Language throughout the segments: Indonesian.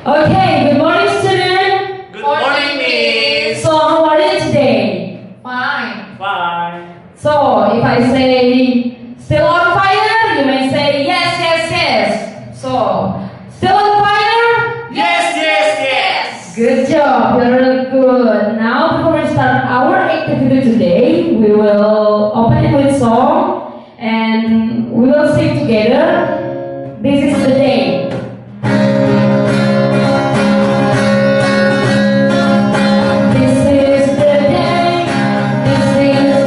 Okay, good morning, student. Good morning, Miss. So, how are you today? Fine. Fine. So, if I say still on fire, you may say yes, yes, yes. So, still on fire? Yes, yes, yes. Good job, you're really good. Now, before we start our activity today, we will open it with song and we will sing together. This is the day. This is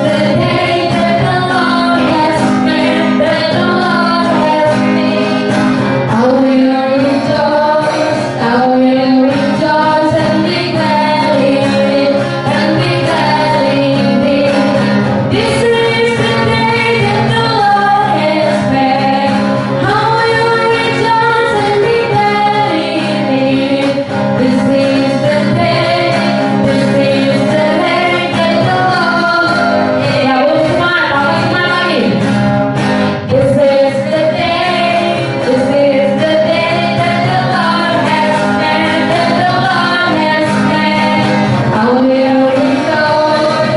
the day that the Lord has made, that the Lord has made. I will rejoice and be glad in it, and be glad in it. This is the day that the Lord has made. I will rejoice and be glad in it. This is the day that the Lord. Ya, boleh semangat, pakai semangat lagi. This is the day that the Lord has made, that the Lord has made.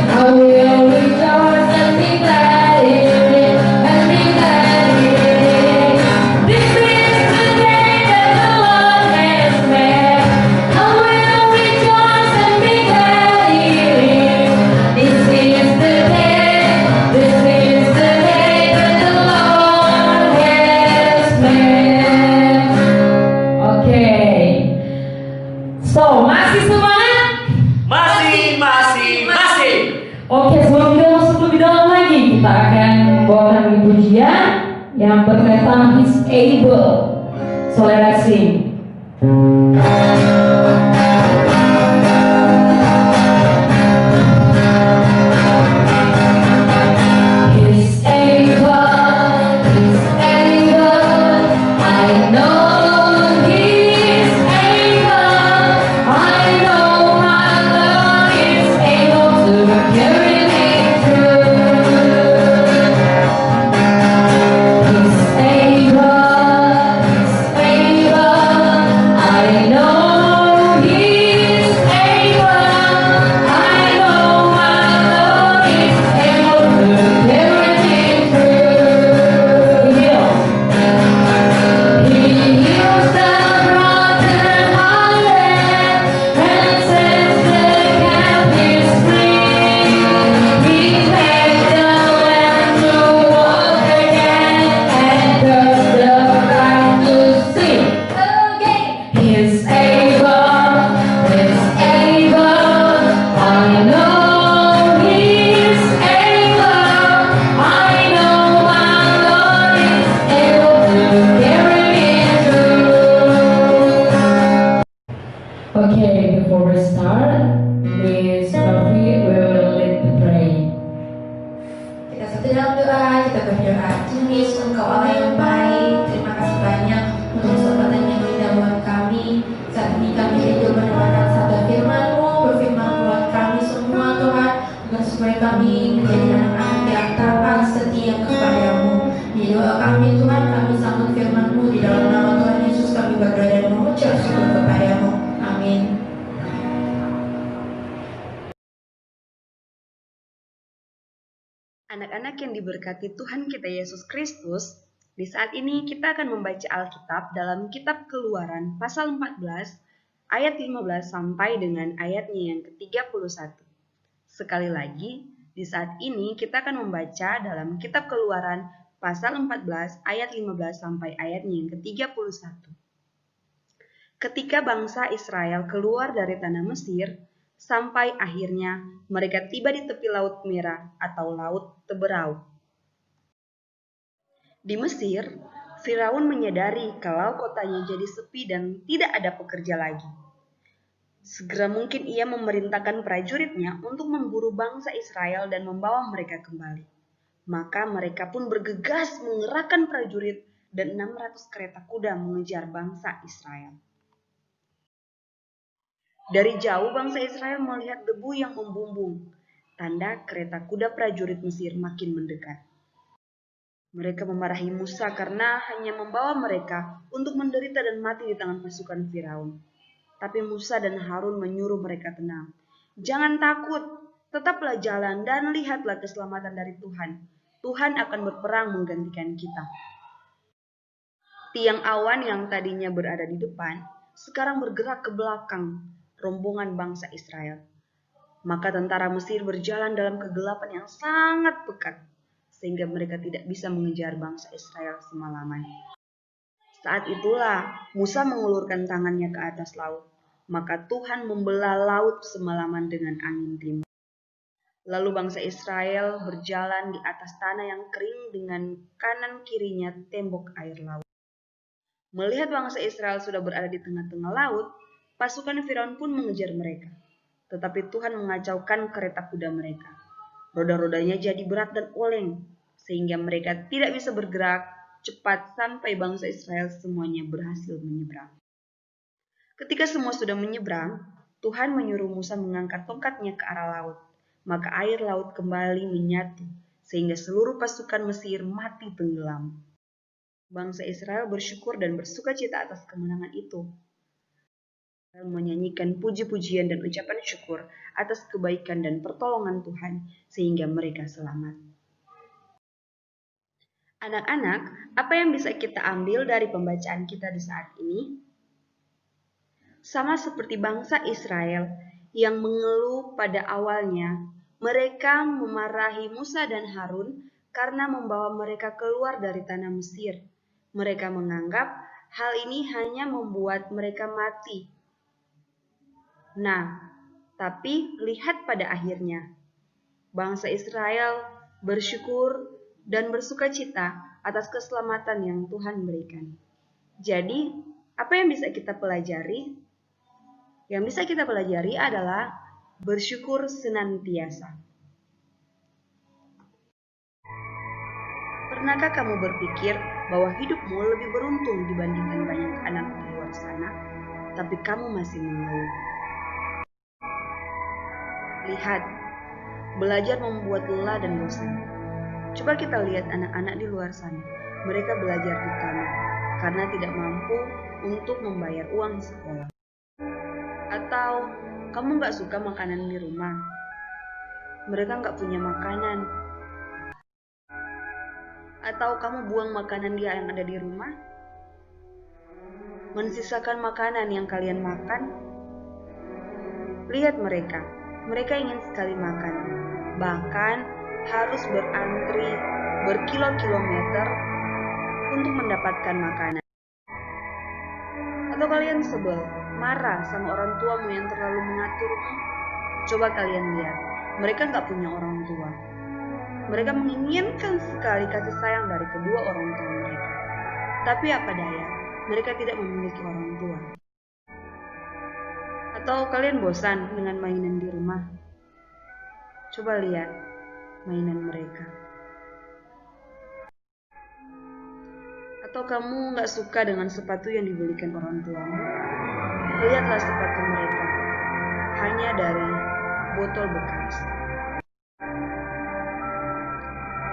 I will rejoice and be glad in it, and be glad in it. This is the day that the Lord has made. I will rejoice and be glad in it. This is the day that the Lord has made. Okay. So, masih semangat? Masih. Oke, sebelum kita masuk lebih dalam lagi, kita akan membawakan pujian yang berkaitan He's able. So, let's sing. He's able, I know He's able, I know my Lord is able to carry me through. He's able, I know He's able, I know my Lord is able to carry me through. He heals the brokenhearted and sets the captives free. He makes the lame to walk again and cause the blind to see again. He's able, I know He's able, I know my Lord is able to carry me through. Okay, before we start, Miss Murphy will lead the prayer. Kita satu dalam doa, kita berdoa. Tuhan Yesus, Engkau Allah yang baik. Terima kasih banyak untuk kesempatan yang indah buat kami. Saat ini kami hidup mendengarkan sabda firman-Mu, berfirman buat kami semua Tuhan, agar supaya kami menjadi anak-anak yang taat setia kepadamu. Di doa kami Tuhan, kami sambut firman-Mu. Di dalam nama Tuhan Yesus kami berdoa dan mengucap syukur kepadamu. Amin. Anak-anak yang diberkati Tuhan kita Yesus Kristus, di saat ini kita akan membaca Alkitab dalam kitab Keluaran pasal 14 ayat 15 sampai dengan ayatnya yang ke-31. Sekali lagi, di saat ini kita akan membaca dalam kitab Keluaran pasal 14 ayat 15 sampai ayatnya yang ke-31. Ketika bangsa Israel keluar dari tanah Mesir, sampai akhirnya mereka tiba di tepi Laut Merah atau Laut Teberau. Di Mesir, Firaun menyadari kalau kotanya jadi sepi dan tidak ada pekerja lagi. Segera mungkin ia memerintahkan prajuritnya untuk memburu bangsa Israel dan membawa mereka kembali. Maka mereka pun bergegas mengerahkan prajurit dan 600 kereta kuda mengejar bangsa Israel. Dari jauh bangsa Israel melihat debu yang membumbung, tanda kereta kuda prajurit Mesir makin mendekat. Mereka memarahi Musa karena hanya membawa mereka untuk menderita dan mati di tangan pasukan Firaun. Tapi Musa dan Harun menyuruh mereka tenang. Jangan takut, tetaplah jalan dan lihatlah keselamatan dari Tuhan. Tuhan akan berperang menggantikan kita. Tiang awan yang tadinya berada di depan, sekarang bergerak ke belakang rombongan bangsa Israel. Maka tentara Mesir berjalan dalam kegelapan yang sangat pekat, sehingga mereka tidak bisa mengejar bangsa Israel semalaman. Saat itulah Musa mengulurkan tangannya ke atas laut, maka Tuhan membelah laut semalaman dengan angin timur. Lalu bangsa Israel berjalan di atas tanah yang kering dengan kanan kirinya tembok air laut. Melihat bangsa Israel sudah berada di tengah-tengah laut, pasukan Firaun pun mengejar mereka. Tetapi Tuhan mengacaukan kereta kuda mereka. Roda-rodanya jadi berat dan oleng, sehingga mereka tidak bisa bergerak cepat sampai bangsa Israel semuanya berhasil menyeberang. Ketika semua sudah menyeberang, Tuhan menyuruh Musa mengangkat tongkatnya ke arah laut. Maka air laut kembali menyatu, sehingga seluruh pasukan Mesir mati tenggelam. Bangsa Israel bersyukur dan bersukacita atas kemenangan itu. Mereka menyanyikan puji-pujian dan ucapan syukur atas kebaikan dan pertolongan Tuhan, sehingga mereka selamat. Anak-anak, apa yang bisa kita ambil dari pembacaan kita di saat ini? Sama seperti bangsa Israel yang mengeluh pada awalnya, mereka memarahi Musa dan Harun karena membawa mereka keluar dari tanah Mesir. Mereka menganggap hal ini hanya membuat mereka mati. Nah, tapi lihat pada akhirnya, bangsa Israel bersyukur dan bersukacita atas keselamatan yang Tuhan berikan. Jadi, apa yang bisa kita pelajari? Yang bisa kita pelajari adalah bersyukur senantiasa. Pernahkah kamu berpikir bahwa hidupmu lebih beruntung dibandingkan banyak anak di luar sana, tapi kamu masih mengeluh? Lihat, belajar membuat lelah dan bosan. Coba kita lihat anak-anak di luar sana. Mereka belajar di tanah karena tidak mampu untuk membayar uang sekolah. Atau kamu gak suka makanan di rumah? Mereka gak punya makanan. Atau kamu buang makanan dia yang ada di rumah? Mensisakan makanan yang kalian makan? Lihat mereka ingin sekali makan. Bahkan harus berantri berkilo-kilometer untuk mendapatkan makanan. Atau kalian sebel, marah sama orang tuamu yang terlalu mengaturmu? Coba kalian lihat, mereka gak punya orang tua. Mereka menginginkan sekali kasih sayang dari kedua orang tua mereka. Tapi apa daya, mereka tidak memiliki orang tua. Atau kalian bosan dengan mainan di rumah? Coba lihat mainan mereka. Atau kamu gak suka dengan sepatu yang dibelikan orang tuamu? Lihatlah sepatu mereka, hanya dari botol bekas.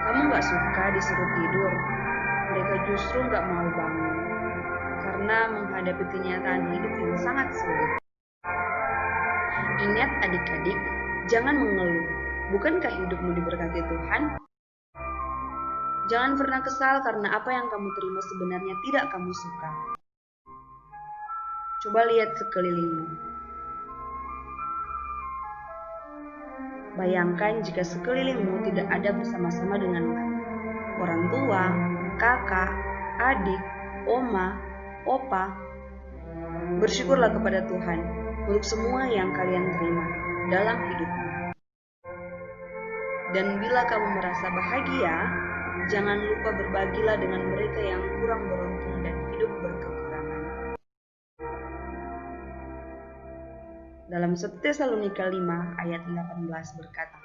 Kamu gak suka disuruh tidur, mereka justru gak mau bangun, karena menghadapi kenyataan hidup yang sangat sulit. Ingat adik-adik, jangan mengeluh. Bukankah hidupmu diberkati Tuhan? Jangan pernah kesal karena apa yang kamu terima sebenarnya tidak kamu suka. Coba lihat sekelilingmu. Bayangkan jika sekelilingmu tidak ada bersama-sama denganmu. Orang tua, kakak, adik, oma, opa. Bersyukurlah kepada Tuhan untuk semua yang kalian terima dalam hidupmu. Dan bila kamu merasa bahagia, jangan lupa berbagilah dengan mereka yang kurang beruntung dan hidup berkekurangan. Dalam 1 Tesalonika 5 ayat 18 berkata,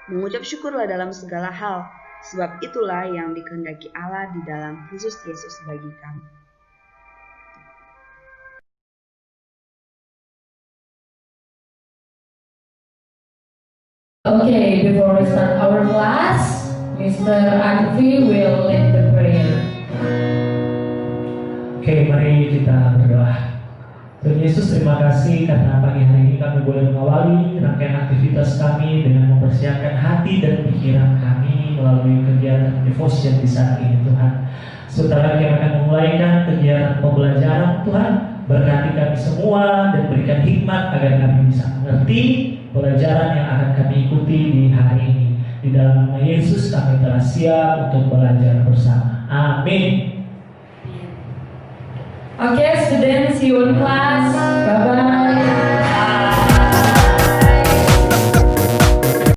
mengucap syukurlah dalam segala hal, sebab itulah yang dikehendaki Allah di dalam Kristus Yesus bagi kamu. Okay, before we start our class, Mr. Arfi will lead the prayer. Oke, mari kita berdoa. Tuhan Yesus, terima kasih karena pagi hari ini kami boleh mengawali rangkaian aktivitas kami dengan mempersiapkan hati dan pikiran kami melalui kegiatan devotion di saat ini Tuhan. Sementara kami akan memulaikan kegiatan pembelajaran Tuhan, berkati kami semua dan berikan hikmat agar kami bisa mengerti pelajaran yang akan kami ikuti di hari ini. Di dalam nama Yesus kami telah siap untuk belajar bersama. Amin. Okay, students, see you in class. Bye-bye.